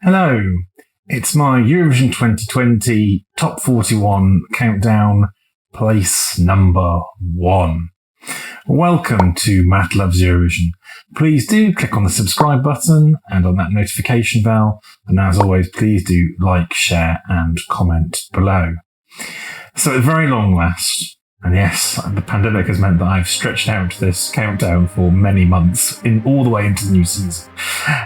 Hello, it's my Eurovision 2020 Top 41 countdown, place number 1. Welcome to Matt Loves Eurovision. Please do click on the subscribe button and on that notification bell, and as always, please do like, share and comment below. So at very long last, and yes, the pandemic has meant that I've stretched out this countdown for many months, all the way into the new season.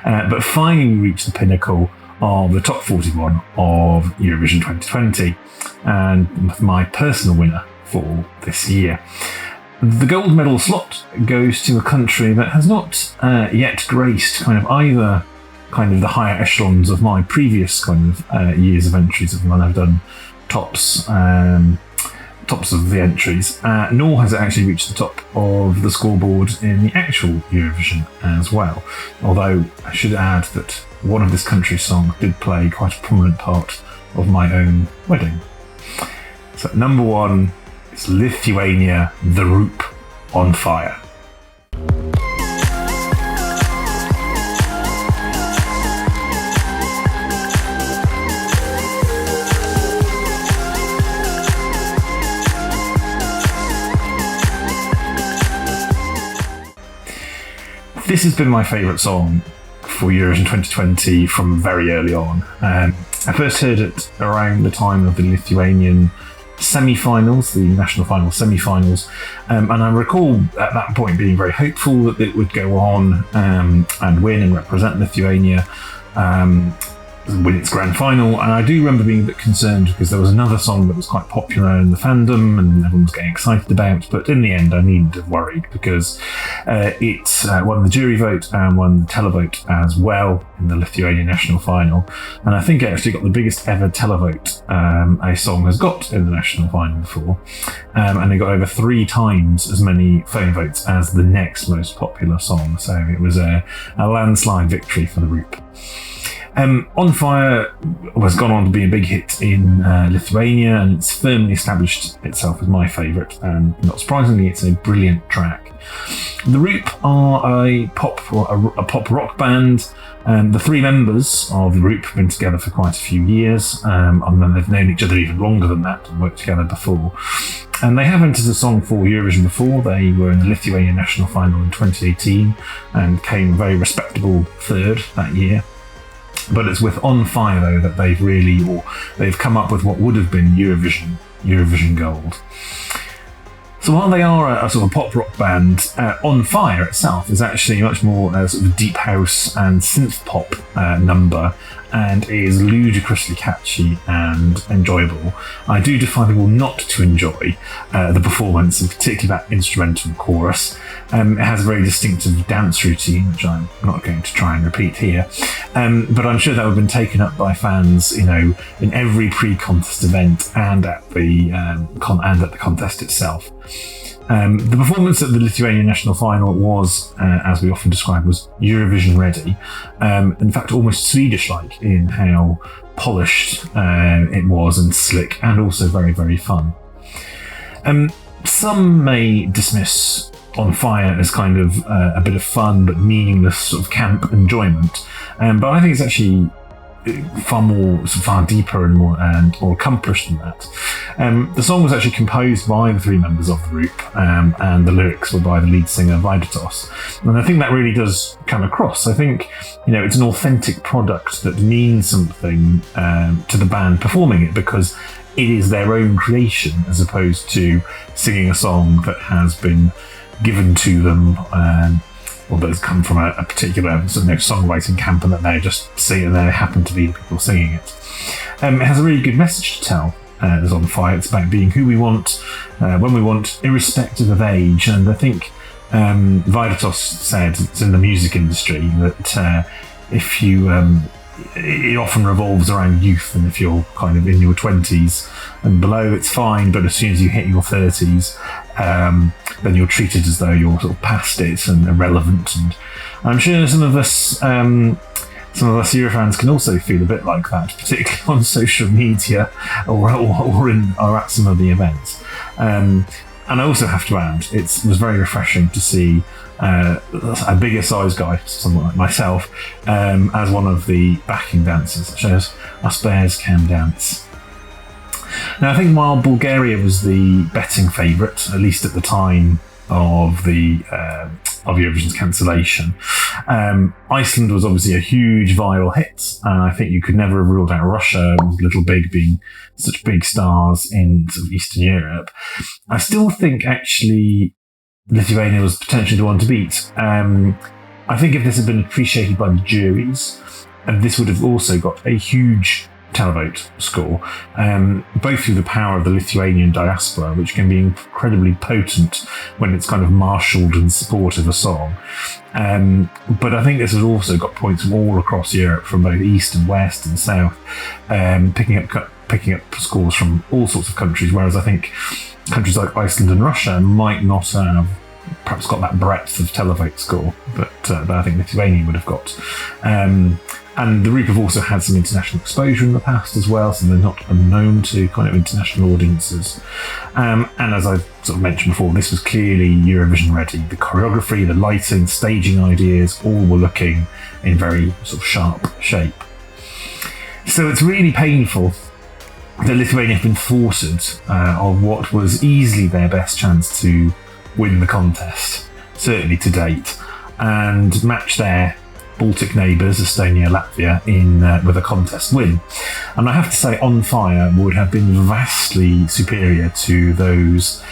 But finally reached the pinnacle of the top 41 of Eurovision 2020, and my personal winner for this year. The gold medal slot goes to a country that has not yet graced either the higher echelons of my previous years of entries of when I've done tops of the entries, nor has it actually reached the top of the scoreboard in the actual Eurovision as well. Although I should add that one of this country's songs did play quite a prominent part of my own wedding. So number 1 is Lithuania, The Roop, On Fire. This has been my favourite song for Eurovision 2020 from very early on. I first heard it around the time of the Lithuanian semi-finals, the national final semi-finals, and I recall at that point being very hopeful that it would go on and win and represent Lithuania, win its grand final. And I do remember being a bit concerned because there was another song that was quite popular in the fandom and everyone was getting excited about, but in the end I needn't have worried because it won the jury vote and won the televote as well in the Lithuanian national final, and I think it actually got the biggest ever televote a song has got in the national final before, and it got over 3 times as many phone votes as the next most popular song, so it was a landslide victory for the Roop. On Fire has gone on to be a big hit in Lithuania, and it's firmly established itself as my favourite, and not surprisingly it's a brilliant track. The Roop are a pop rock band, and the 3 members of the Roop have been together for quite a few years, and they've known each other even longer than that and worked together before. And they have entered a song for Eurovision before. They were in the Lithuanian national final in 2018 and came very respectable 3rd that year. But it's with On Fire though that they've come up with what would have been Eurovision Gold. So while they are a sort of pop rock band, On Fire itself is actually much more a sort of deep house and synth pop number, and is ludicrously catchy and enjoyable. I do defy people not to enjoy the performance, and particularly that instrumental chorus. It has a very distinctive dance routine, which I'm not going to try and repeat here, but I'm sure that would have been taken up by fans, in every pre-contest event and at the contest itself. The performance at the Lithuanian national final was, as we often describe, was Eurovision ready. In fact, almost Swedish-like in how polished it was and slick, and also very, very fun. Some may dismiss On Fire as a bit of fun but meaningless sort of camp enjoyment, but I think it's actually far deeper and more accomplished than that. The song was actually composed by the 3 members of the Roop, and the lyrics were by the lead singer Vaidotas, and I think that really does come across. I think it's an authentic product that means something to the band performing it, because it is their own creation as opposed to singing a song that has been given to them, or that has come from a particular songwriting camp, and that they're just singing, they happen to be the people singing it. It has a really good message to tell. As On Fire, it's about being who we want, when we want, irrespective of age. And I think Vaidotas said, it's in the music industry, that if you it often revolves around youth, and if you're in your 20s and below, it's fine, but as soon as you hit your 30s, then you're treated as though you're sort of past it and irrelevant. And I'm sure some of us Eurofans can also feel a bit like that, particularly on social media or at some of the events. And I also have to add, it was very refreshing to see a bigger size guy, someone like myself, as one of the backing dancers. It shows us bears can dance. Now, I think while Bulgaria was the betting favourite, at least at the time of the of Eurovision's cancellation, Iceland was obviously a huge viral hit, and I think you could never have ruled out Russia, with Little Big being such big stars in sort of Eastern Europe. I still think actually Lithuania was potentially the one to beat. I think if this had been appreciated by the juries, this would have also got a huge televote score, both through the power of the Lithuanian diaspora, which can be incredibly potent when it's kind of marshalled and supportive a song. But I think this has also got points from all across Europe, from both east and west and south, picking up scores from all sorts of countries, whereas I think countries like Iceland and Russia might not have perhaps got that breadth of televote score, but I think Lithuania would have got. And the group have also had some international exposure in the past as well, so they're not unknown to kind of international audiences. And as I sort of mentioned before, this was clearly Eurovision ready. The choreography, the lighting, staging ideas, all were looking in very sort of sharp shape. So it's really painful that Lithuania have been thwarted of what was easily their best chance to win the contest, certainly to date, and match their Baltic neighbours, Estonia, Latvia, in with a contest win. And I have to say, On Fire would have been vastly superior to those,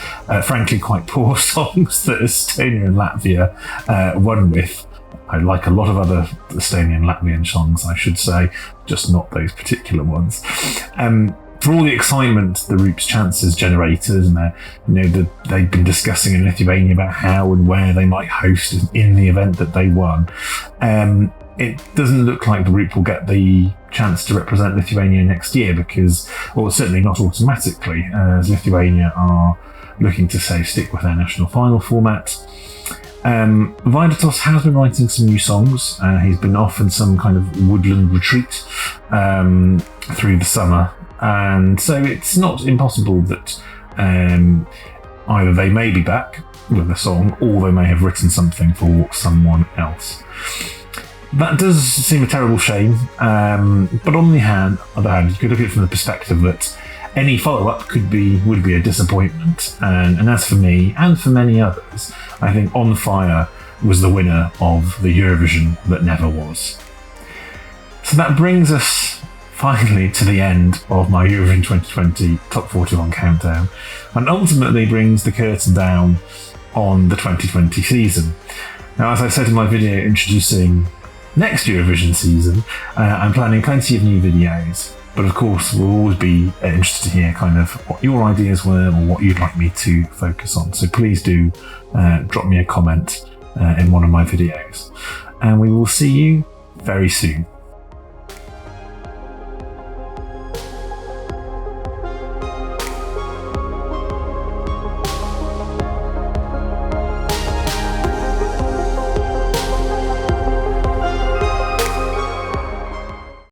frankly, quite poor songs that Estonia and Latvia won with. I like a lot of other Estonian and Latvian songs, I should say, just not those particular ones. For all the excitement the group's chances generated, and they've been discussing in Lithuania about how and where they might host in the event that they won, it doesn't look like the group will get the chance to represent Lithuania next year, because, or certainly not automatically, as Lithuania are looking to stick with their national final format. Vaidotas has been writing some new songs. He's been off in some kind of woodland retreat through the summer. And so it's not impossible that either they may be back with a song, or they may have written something for someone else. That does seem a terrible shame, but on the other hand, you could look at it from the perspective that any follow-up would be a disappointment. And as for me, and for many others, I think On Fire was the winner of the Eurovision that never was. So that brings us finally to the end of my Eurovision 2020 Top 41 countdown, and ultimately brings the curtain down on the 2020 season. Now, as I said in my video introducing next Eurovision season, I'm planning plenty of new videos, but of course we'll always be interested to hear kind of what your ideas were or what you'd like me to focus on. So please do drop me a comment in one of my videos, and we will see you very soon.